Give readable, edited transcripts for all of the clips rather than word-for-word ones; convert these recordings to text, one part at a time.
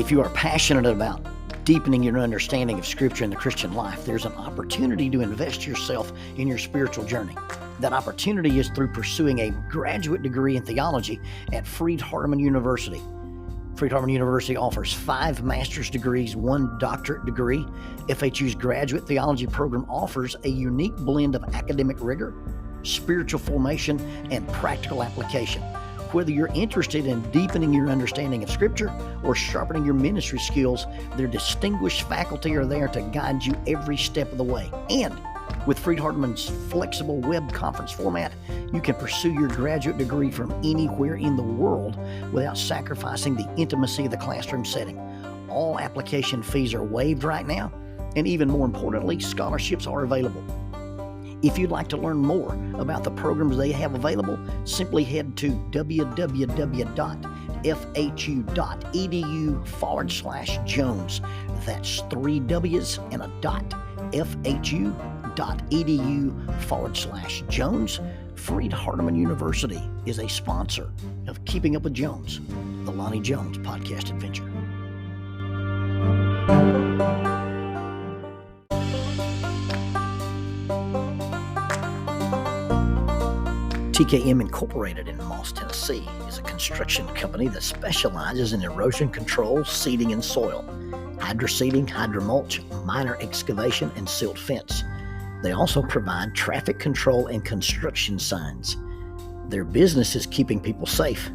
If you are passionate about deepening your understanding of Scripture and the Christian life, there's an opportunity to invest yourself in your spiritual journey. That opportunity is through pursuing a graduate degree in theology at Freed-Hardeman University. Freed-Hardeman University offers 5 master's degrees, 1 doctorate degree. FHU's graduate theology program offers a unique blend of academic rigor, spiritual formation, and practical application. Whether you're interested in deepening your understanding of Scripture or sharpening your ministry skills, their distinguished faculty are there to guide you every step of the way. And with Freed-Hardeman's flexible web conference format, you can pursue your graduate degree from anywhere in the world without sacrificing the intimacy of the classroom setting. All application fees are waived right now, and even more importantly, scholarships are available. If you'd like to learn more about the programs they have available, simply head to www.fhu.edu/Jones. That's 3 W's and a dot. fhu.edu/Jones. Freed-Hardeman University is a sponsor of Keeping Up with Jones, the Lonnie Jones podcast adventure. TKM Incorporated in Moss, Tennessee is a construction company that specializes in erosion control, seeding, and soil, hydroseeding, hydromulch, minor excavation, and silt fence. They also provide traffic control and construction signs. Their business is keeping people safe,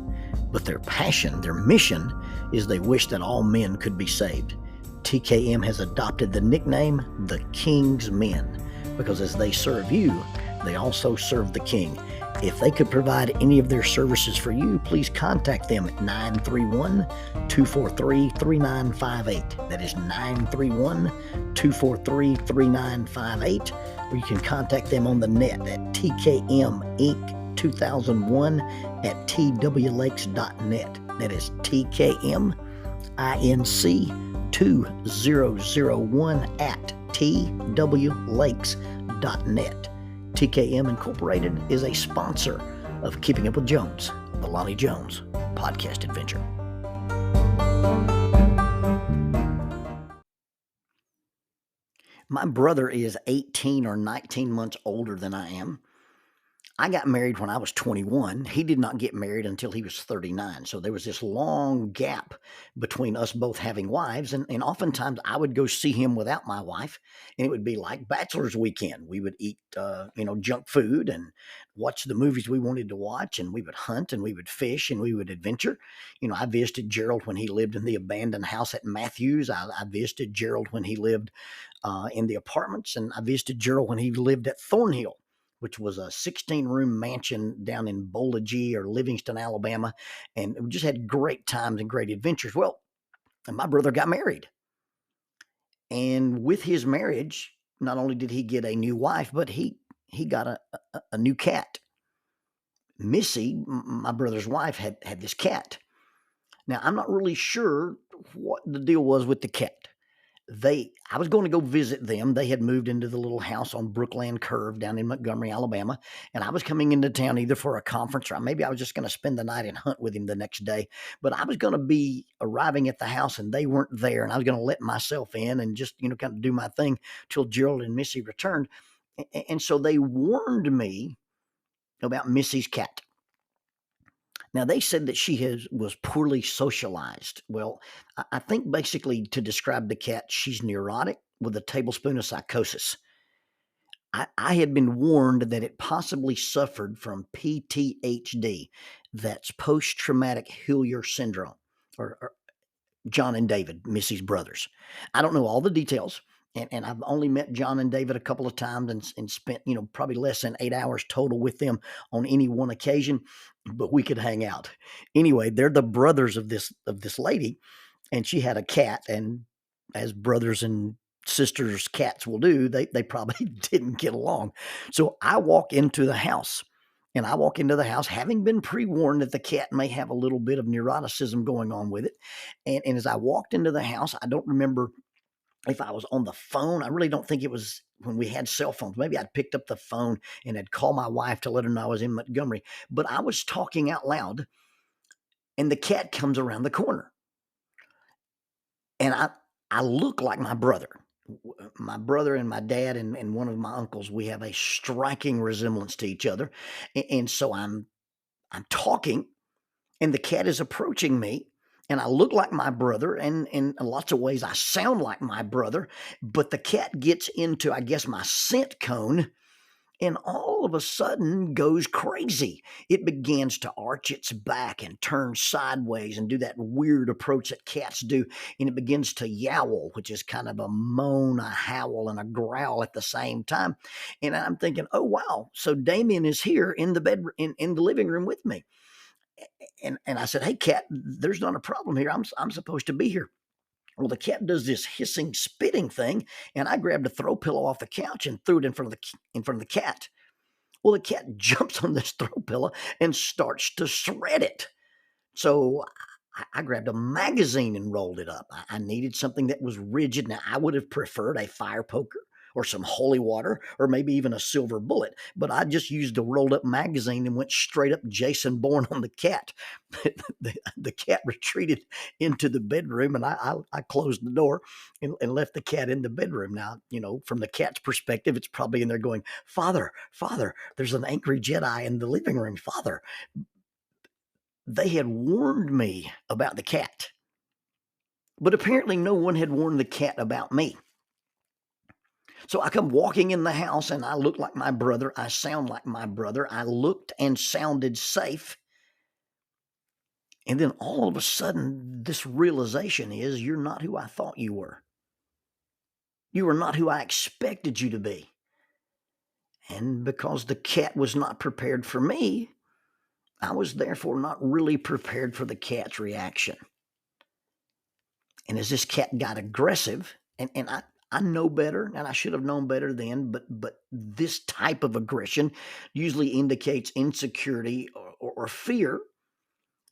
but their passion, their mission, is they wish that all men could be saved. TKM has adopted the nickname the King's Men because as they serve you, they also serve the King. If they could provide any of their services for you, please contact them at 931-243-3958. That is 931-243-3958. Or you can contact them on the net at tkminc2001 at twlakes.net. That is tkminc2001 at twlakes.net. TKM Incorporated is a sponsor of Keeping Up with Jones, the Lonnie Jones podcast adventure. My brother is 18 or 19 months older than I am. I got married when I was 21. He did not get married until he was 39. So there was this long gap between us both having wives. And oftentimes I would go see him without my wife. And it would be like bachelor's weekend. We would eat, junk food and watch the movies we wanted to watch. And we would hunt and we would fish and we would adventure. I visited Gerald when he lived in the abandoned house at Matthews. I visited Gerald when he lived in the apartments. And I visited Gerald when he lived at Thornhill, which was a 16-room mansion down in Bolagee or Livingston, Alabama. And we just had great times and great adventures. Well, my brother got married. And with his marriage, not only did he get a new wife, but he got a new cat. Missy, my brother's wife, had this cat. Now, I'm not really sure what the deal was with the cat. I was going to go visit them. They had moved into the little house on Brookland Curve down in Montgomery, Alabama. And I was coming into town either for a conference or maybe I was just going to spend the night and hunt with him the next day. But I was going to be arriving at the house and they weren't there. And I was going to let myself in and just, kind of do my thing till Gerald and Missy returned. And so they warned me about Missy's cat. Now, they said that she was poorly socialized. Well, I think basically to describe the cat, she's neurotic with a tablespoon of psychosis. I had been warned that it possibly suffered from PTHD. That's post-traumatic Hillier syndrome, or John and David, Missy's brothers. I don't know all the details. And I've only met John and David a couple of times and spent, probably less than 8 hours total with them on any one occasion, but we could hang out. Anyway, they're the brothers of this lady, and she had a cat, and as brothers and sisters cats will do, they probably didn't get along. So I walk into the house, having been pre-warned that the cat may have a little bit of neuroticism going on with it. And as I walked into the house, I don't remember if I was on the phone. I really don't think it was when we had cell phones. Maybe I'd picked up the phone and had called my wife to let her know I was in Montgomery. But I was talking out loud, and the cat comes around the corner. And I look like my brother. My brother and my dad and one of my uncles, we have a striking resemblance to each other. And so I'm talking, and the cat is approaching me, and I look like my brother, and in lots of ways I sound like my brother, but the cat gets into, I guess, my scent cone, and all of a sudden goes crazy. It begins to arch its back and turn sideways and do that weird approach that cats do. And it begins to yowl, which is kind of a moan, a howl, and a growl at the same time. And I'm thinking, oh, wow. So Damien is here in the bed, in the living room with me. And I said, hey, cat, there's not a problem here. I'm supposed to be here. Well, the cat does this hissing, spitting thing, and I grabbed a throw pillow off the couch and threw it in front of the cat. Well, the cat jumps on this throw pillow and starts to shred it. So I grabbed a magazine and rolled it up. I needed something that was rigid. Now, I would have preferred a fire poker or some holy water or maybe even a silver bullet, but I just used a rolled up magazine and went straight up Jason Bourne on the cat. The cat retreated into the bedroom, and I closed the door and left the cat in the bedroom. Now, from the cat's perspective, it's probably in there going, Father, Father, there's an angry Jedi in the living room, Father. They had warned me about the cat, but apparently no one had warned the cat about me. So I come walking in the house, and I look like my brother. I sound like my brother. I looked and sounded safe. And then all of a sudden, this realization is, you're not who I thought you were. You were not who I expected you to be. And because the cat was not prepared for me, I was therefore not really prepared for the cat's reaction. And as this cat got aggressive, and I know better, and I should have known better then, but this type of aggression usually indicates insecurity or fear.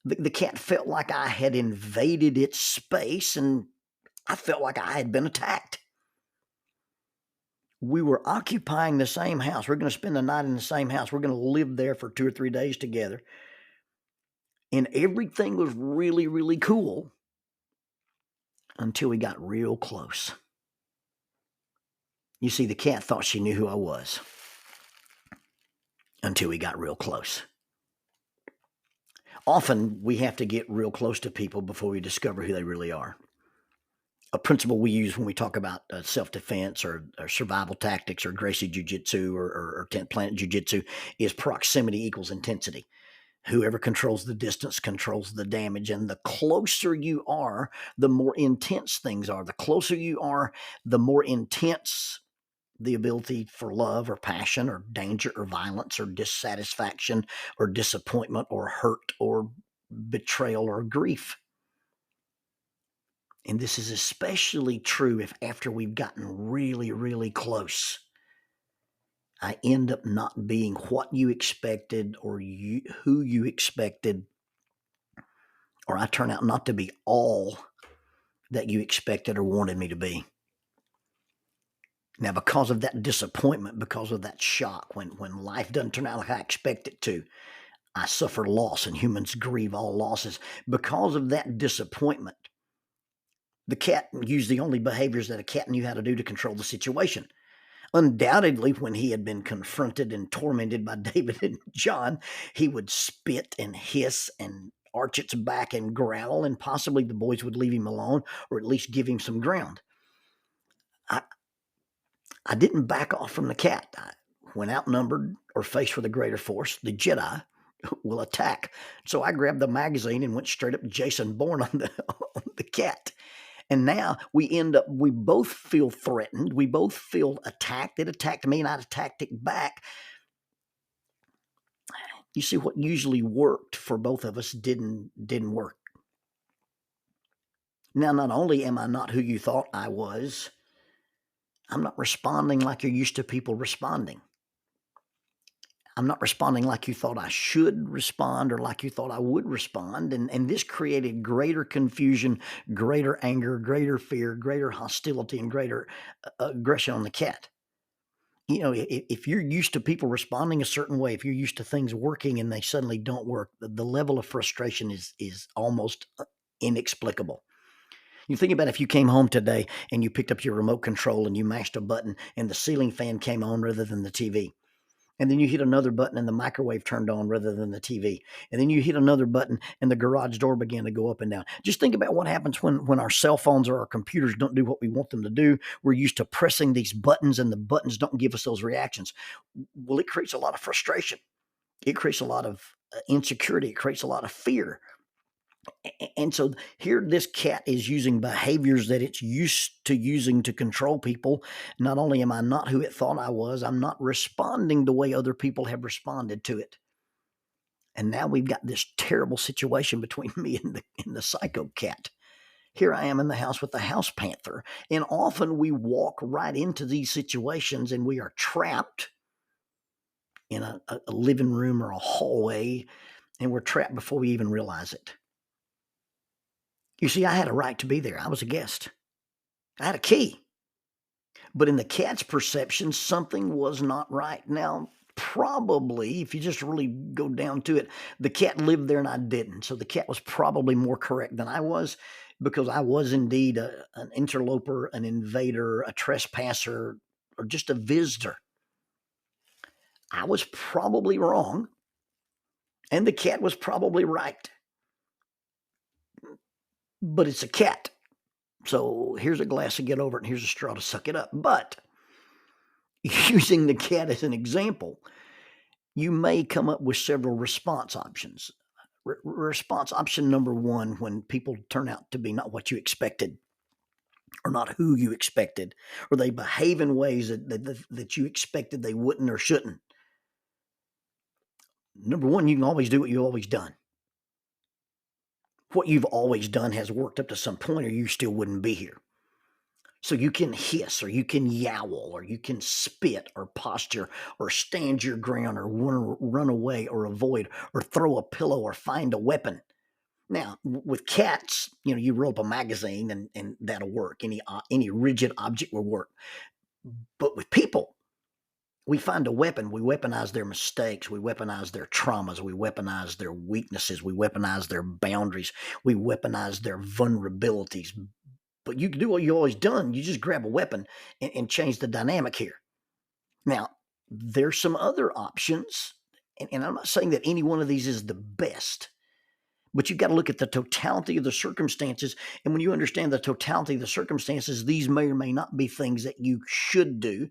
The cat felt like I had invaded its space, and I felt like I had been attacked. We were occupying the same house. We're going to spend the night in the same house. We're going to live there for 2 or 3 days together. And everything was really, really cool until we got real close. You see, the cat thought she knew who I was until we got real close. Often we have to get real close to people before we discover who they really are. A principle we use when we talk about self-defense or survival tactics or Gracie Jiu-Jitsu or 10th Planet Jiu-Jitsu is proximity equals intensity. Whoever controls the distance controls the damage. And the closer you are, the more intense things are. The closer you are, the more intense the ability for love or passion or danger or violence or dissatisfaction or disappointment or hurt or betrayal or grief. And this is especially true if after we've gotten really, really close, I end up not being what you expected or who you expected, or I turn out not to be all that you expected or wanted me to be. Now, because of that disappointment, because of that shock, when life doesn't turn out like I expect it to, I suffer loss, and humans grieve all losses. Because of that disappointment, the cat used the only behaviors that a cat knew how to do to control the situation. Undoubtedly, when he had been confronted and tormented by David and John, he would spit and hiss and arch its back and growl, and possibly the boys would leave him alone or at least give him some ground. I didn't back off from the cat. When outnumbered or faced with a greater force, the Jedi will attack. So I grabbed the magazine and went straight up Jason Bourne on the cat. And now we both feel threatened. We both feel attacked. It attacked me and I attacked it back. You see, what usually worked for both of us didn't work. Now, not only am I not who you thought I was, I'm not responding like you're used to people responding. I'm not responding like you thought I should respond or like you thought I would respond. And this created greater confusion, greater anger, greater fear, greater hostility, and greater aggression on the cat. If you're used to people responding a certain way, if you're used to things working and they suddenly don't work, the level of frustration is almost inexplicable. You think about if you came home today and you picked up your remote control and you mashed a button and the ceiling fan came on rather than the TV. And then you hit another button and the microwave turned on rather than the TV. And then you hit another button and the garage door began to go up and down. Just think about what happens when our cell phones or our computers don't do what we want them to do. We're used to pressing these buttons and the buttons don't give us those reactions. Well, it creates a lot of frustration. It creates a lot of insecurity. It creates a lot of fear. And so here this cat is using behaviors that it's used to using to control people. Not only am I not who it thought I was, I'm not responding the way other people have responded to it. And now we've got this terrible situation between me and the psycho cat. Here I am in the house with the house panther. And often we walk right into these situations and we are trapped in a living room or a hallway, and we're trapped before we even realize it. You see, I had a right to be there. I was a guest. I had a key. But in the cat's perception, something was not right. Now, probably, if you just really go down to it, the cat lived there and I didn't. So the cat was probably more correct than I was, because I was indeed an interloper, an invader, a trespasser, or just a visitor. I was probably wrong, and the cat was probably right. But it's a cat. So here's a glass to get over it, and here's a straw to suck it up. But using the cat as an example, you may come up with several response options. Response option number one, when people turn out to be not what you expected, or not who you expected, or they behave in ways that you expected they wouldn't or shouldn't. Number one, you can always do what you've always done. What you've always done has worked up to some point, or you still wouldn't be here. So you can hiss, or you can yowl, or you can spit, or posture, or stand your ground, or run away, or avoid, or throw a pillow, or find a weapon. Now, with cats, you roll up a magazine and that'll work. Any rigid object will work. But with people, we find a weapon. We weaponize their mistakes. We weaponize their traumas. We weaponize their weaknesses. We weaponize their boundaries. We weaponize their vulnerabilities. But you can do what you've always done. You just grab a weapon and change the dynamic here. Now, there's some other options, and I'm not saying that any one of these is the best, but you've got to look at the totality of the circumstances. And when you understand the totality of the circumstances, these may or may not be things that you should do.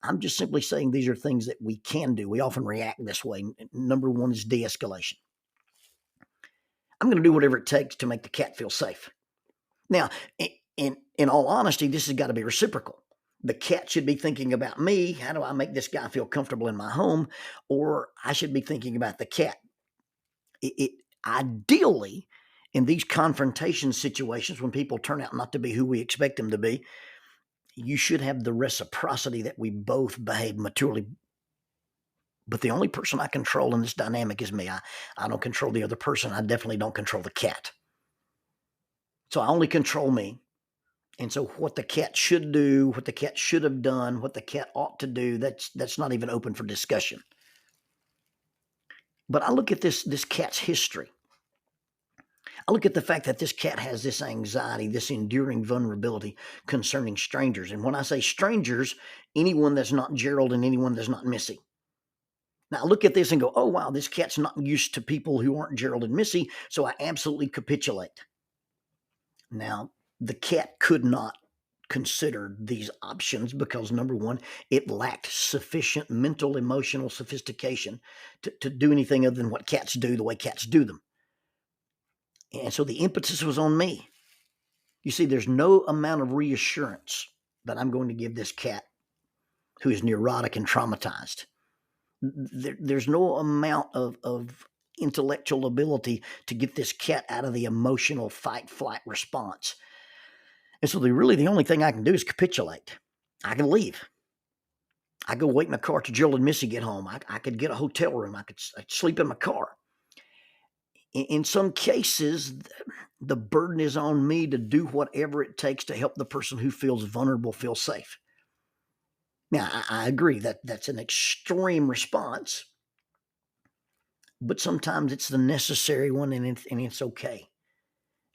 I'm just simply saying these are things that we can do. We often react this way. Number one is de-escalation. I'm going to do whatever it takes to make the cat feel safe. Now, in all honesty, this has got to be reciprocal. The cat should be thinking about me. How do I make this guy feel comfortable in my home? Or I should be thinking about the cat. Ideally, in these confrontation situations, when people turn out not to be who we expect them to be, you should have the reciprocity that we both behave maturely. But the only person I control in this dynamic is me. I don't control the other person. I definitely don't control the cat. So I only control me. And so what the cat should do, what the cat should have done, what the cat ought to do, that's not even open for discussion. But I look at this cat's history. I look at the fact that this cat has this anxiety, this enduring vulnerability concerning strangers. And when I say strangers, anyone that's not Gerald and anyone that's not Missy. Now I look at this and go, oh, wow, this cat's not used to people who aren't Gerald and Missy, so I absolutely capitulate. Now, the cat could not consider these options because, number one, it lacked sufficient mental, emotional sophistication to do anything other than what cats do the way cats do them. And so the impetus was on me. You see, there's no amount of reassurance that I'm going to give this cat who is neurotic and traumatized. There's no amount of intellectual ability to get this cat out of the emotional fight-flight response. And so the only thing I can do is capitulate. I can leave. I go wait in the car till Jill and Missy get home. I could get a hotel room. I'd sleep in my car. In some cases, the burden is on me to do whatever it takes to help the person who feels vulnerable feel safe. Now, I agree that that's an extreme response, but sometimes it's the necessary one, and it's okay.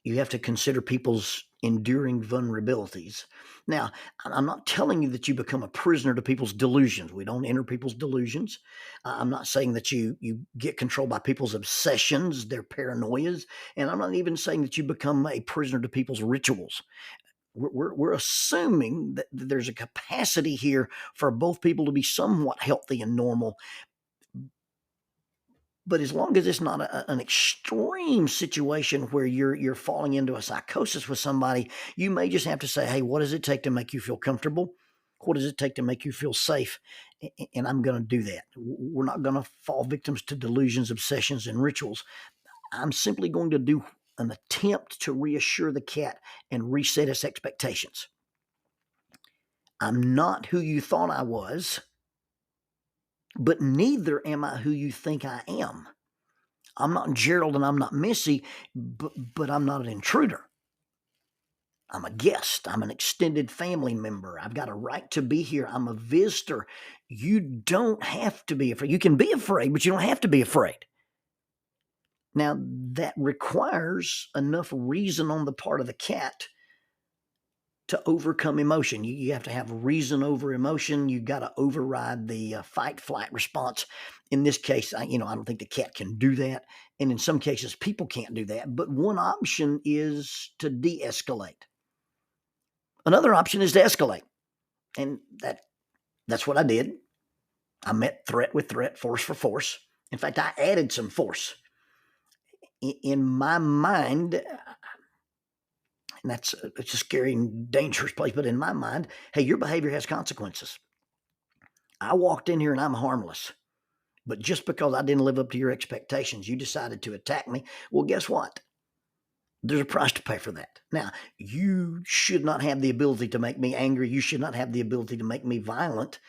You have to consider people's enduring vulnerabilities. Now, I'm not telling you that you become a prisoner to people's delusions. We don't enter people's delusions. I'm not saying that you get controlled by people's obsessions, their paranoias, and I'm not even saying that you become a prisoner to people's rituals. We're assuming that there's a capacity here for both people to be somewhat healthy and normal. But as long as it's not an extreme situation where you're falling into a psychosis with somebody, you may just have to say, "Hey, what does it take to make you feel comfortable? What does it take to make you feel safe?" And I'm going to do that. We're not going to fall victims to delusions, obsessions, and rituals. I'm simply going to do an attempt to reassure the cat and reset its expectations. I'm not who you thought I was, but neither am I who you think I am. I'm not Gerald and I'm not Missy, but I'm not an intruder. I'm a guest. I'm an extended family member. I've got a right to be here. I'm a visitor. You don't have to be afraid. You can be afraid, but you don't have to be afraid. Now, that requires enough reason on the part of the cat to overcome emotion. You have to have reason over emotion. You got to override the fight flight response. In this case, I don't think the cat can do that, and in some cases, people can't do that. But one option is to de-escalate. Another option is to escalate, and that's what I did. I met threat with threat, force for force. In fact, I added some force. In my mind, and it's a scary and dangerous place, but in my mind, hey, your behavior has consequences. I walked in here and I'm harmless. But just because I didn't live up to your expectations, you decided to attack me. Well, guess what? There's a price to pay for that. Now, you should not have the ability to make me angry. You should not have the ability to make me violent.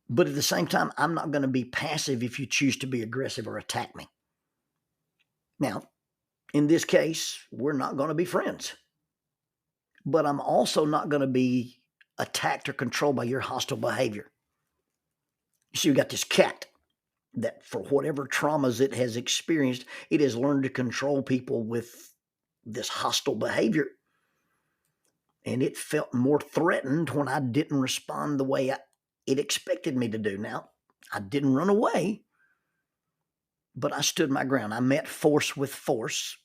But at the same time, I'm not going to be passive if you choose to be aggressive or attack me. Now, in this case, we're not going to be friends. But I'm also not going to be attacked or controlled by your hostile behavior. You see, we got this cat that, for whatever traumas it has experienced, it has learned to control people with this hostile behavior. And it felt more threatened when I didn't respond the way it expected me to do. Now, I didn't run away, but I stood my ground. I met force with force.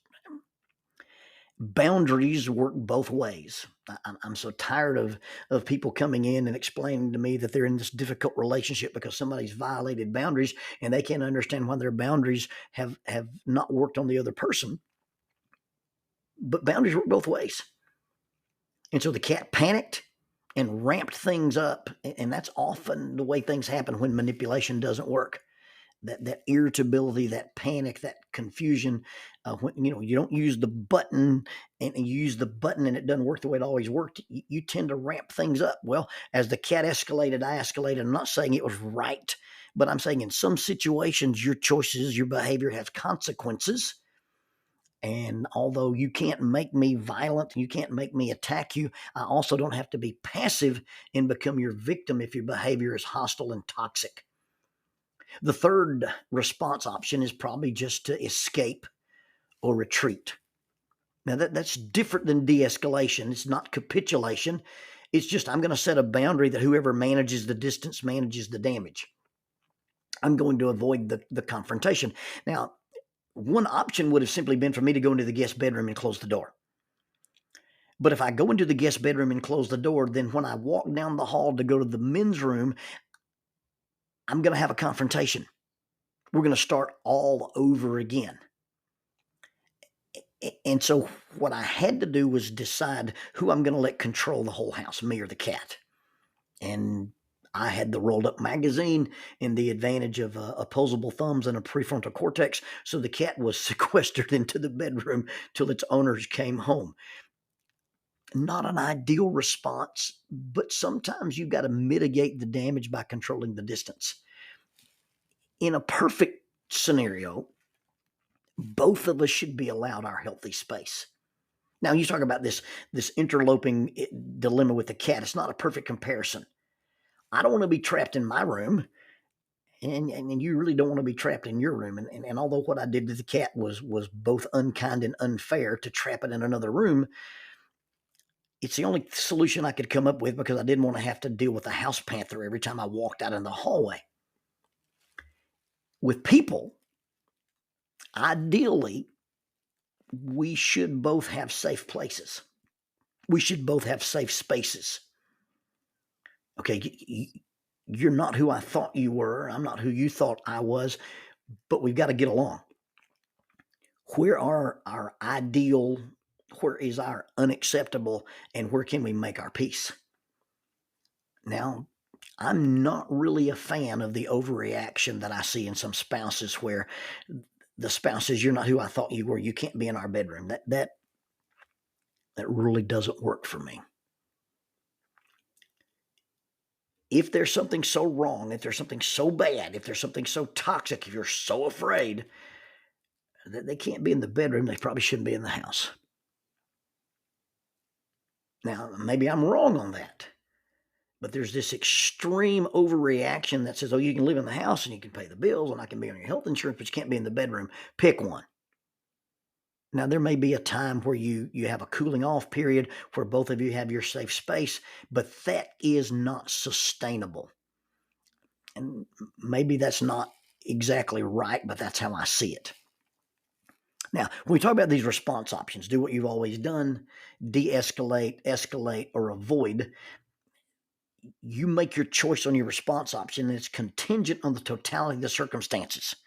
Boundaries work both ways. I'm so tired of people coming in and explaining to me that they're in this difficult relationship because somebody's violated boundaries and they can't understand why their boundaries have not worked on the other person. But boundaries work both ways. And so the cat panicked and ramped things up. And that's often the way things happen when manipulation doesn't work. That irritability, that panic, that confusion, when you don't use the button and you use the button and it doesn't work the way it always worked, you tend to ramp things up. Well, as the cat escalated, I escalated. I'm not saying it was right, but I'm saying in some situations, your choices, your behavior has consequences. And although you can't make me violent, you can't make me attack you, I also don't have to be passive and become your victim if your behavior is hostile and toxic. The third response option is probably just to escape or retreat. Now, that's different than de-escalation. It's not capitulation. It's just I'm going to set a boundary that whoever manages the distance manages the damage. I'm going to avoid the confrontation. Now, one option would have simply been for me to go into the guest bedroom and close the door. But if I go into the guest bedroom and close the door, then when I walk down the hall to go to the men's room, I'm going to have a confrontation. We're going to start all over again. And so what I had to do was decide who I'm going to let control the whole house, me or the cat. And I had the rolled up magazine and the advantage of opposable thumbs and a prefrontal cortex. So the cat was sequestered into the bedroom till its owners came home. Not an ideal response, but sometimes you've got to mitigate the damage by controlling the distance. In a perfect scenario, both of us should be allowed our healthy space. Now, you talk about this interloping dilemma with the cat. It's not a perfect comparison. I don't want to be trapped in my room and you really don't want to be trapped in your room. And although what I did to the cat was both unkind and unfair to trap it in another room, it's the only solution I could come up with because I didn't want to have to deal with a house panther every time I walked out in the hallway. With people, ideally, we should both have safe places. We should both have safe spaces. Okay, you're not who I thought you were. I'm not who you thought I was, but we've got to get along. Where are our ideal? Where is our unacceptable? And where can we make our peace? Now, I'm not really a fan of the overreaction that I see in some spouses where the spouse says, "You're not who I thought you were. You can't be in our bedroom." That really doesn't work for me. If there's something so wrong, if there's something so bad, if there's something so toxic, if you're so afraid that they can't be in the bedroom, they probably shouldn't be in the house. Now, maybe I'm wrong on that, but there's this extreme overreaction that says, "Oh, you can live in the house and you can pay the bills and I can be on your health insurance, but you can't be in the bedroom. Pick one." Now, there may be a time where you have a cooling off period where both of you have your safe space, but that is not sustainable. And maybe that's not exactly right, but that's how I see it. Now, when we talk about these response options, do what you've always done, de-escalate, escalate, or avoid, you make your choice on your response option, and it's contingent on the totality of the circumstances.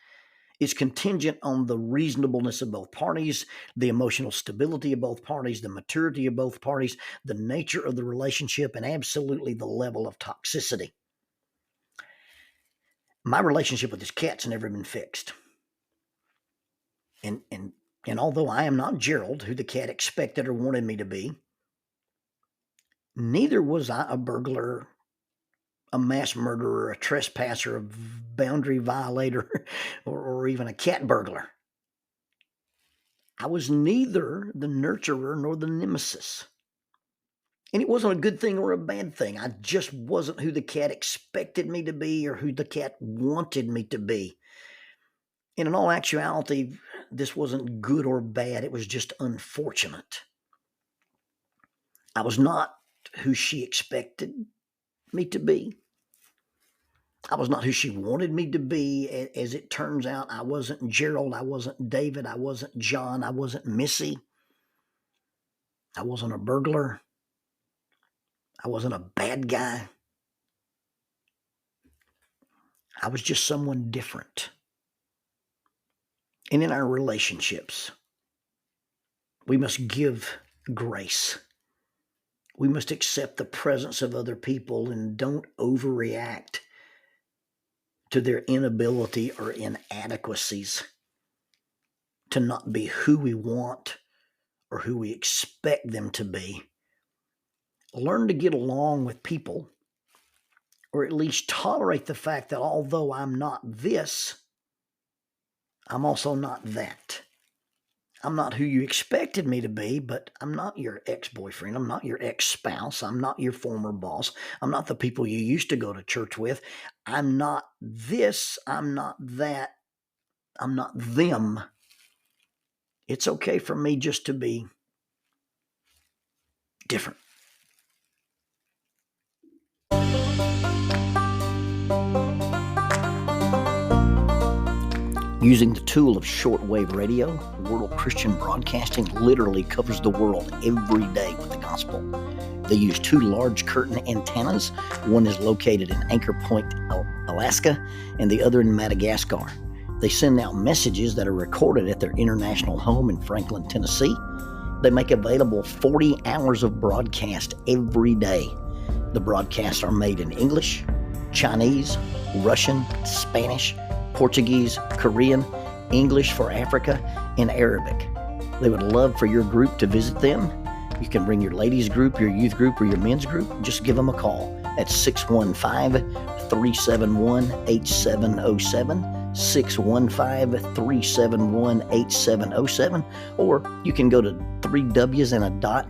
It's contingent on the reasonableness of both parties, the emotional stability of both parties, the maturity of both parties, the nature of the relationship, and absolutely the level of toxicity. My relationship with this cat's never been fixed. And although I am not Gerald, who the cat expected or wanted me to be, neither was I a burglar, a mass murderer, a trespasser, a boundary violator, or even a cat burglar. I was neither the nurturer nor the nemesis. And it wasn't a good thing or a bad thing. I just wasn't who the cat expected me to be or who the cat wanted me to be. And in all actuality, this wasn't good or bad. It was just unfortunate. I was not who she expected me to be. I was not who she wanted me to be. As it turns out, I wasn't Gerald. I wasn't David. I wasn't John. I wasn't Missy. I wasn't a burglar. I wasn't a bad guy. I was just someone different. And in our relationships, we must give grace. We must accept the presence of other people and don't overreact to their inability or inadequacies to not be who we want or who we expect them to be. Learn to get along with people, or at least tolerate the fact that although I'm not this, I'm also not that. I'm not who you expected me to be, but I'm not your ex-boyfriend. I'm not your ex-spouse. I'm not your former boss. I'm not the people you used to go to church with. I'm not this. I'm not that. I'm not them. It's okay for me just to be different. Using the tool of shortwave radio, World Christian Broadcasting literally covers the world every day with the gospel. They use 2 large curtain antennas. One is located in Anchor Point, Alaska, and the other in Madagascar. They send out messages that are recorded at their international home in Franklin, Tennessee. They make available 40 hours of broadcast every day. The broadcasts are made in English, Chinese, Russian, Spanish, Portuguese, Korean, English for Africa, and Arabic. They would love for your group to visit them. You can bring your ladies group, your youth group, or your men's group. Just give them a call at 615-371-8707, 615-371-8707, or you can go to 3Ws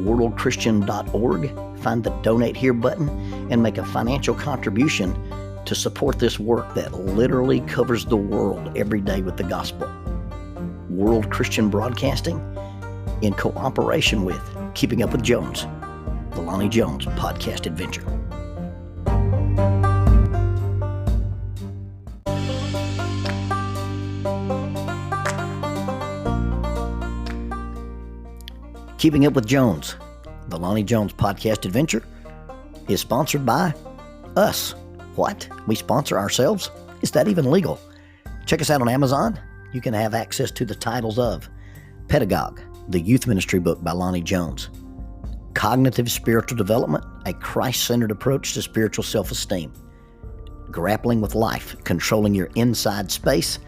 worldchristian.org, find the Donate Here button, and make a financial contribution to support this work that literally covers the world every day with the gospel. World Christian Broadcasting, in cooperation with Keeping Up with Jones, the Lonnie Jones podcast adventure. Keeping Up with Jones, the Lonnie Jones podcast adventure, is sponsored by us. What? We sponsor ourselves? Is that even legal? Check us out on Amazon. You can have access to the titles of Pedagogue, the youth ministry book by Lonnie Jones; Cognitive Spiritual Development, a Christ-centered approach to spiritual self-esteem; Grappling with Life, Controlling Your Inside Space,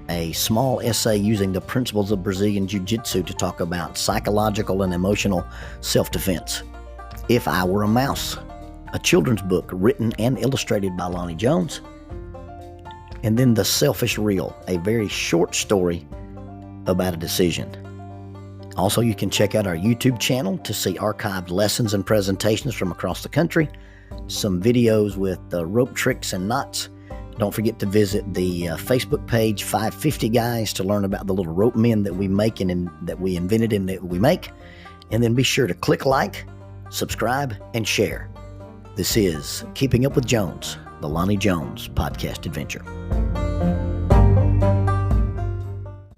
a small essay using the principles of Brazilian Jiu-Jitsu to talk about psychological and emotional self-defense; If I Were a Mouse, a children's book written and illustrated by Lonnie Jones; and then The Selfish Reel, a very short story about a decision. Also, you can check out our YouTube channel to see archived lessons and presentations from across the country, some videos with rope tricks and knots. Don't forget to visit the Facebook page 550 Guys to learn about the little rope men that we make and that we invented and that we make. And then be sure to click like, subscribe, and share. This is Keeping Up with Jones, the Lonnie Jones podcast adventure.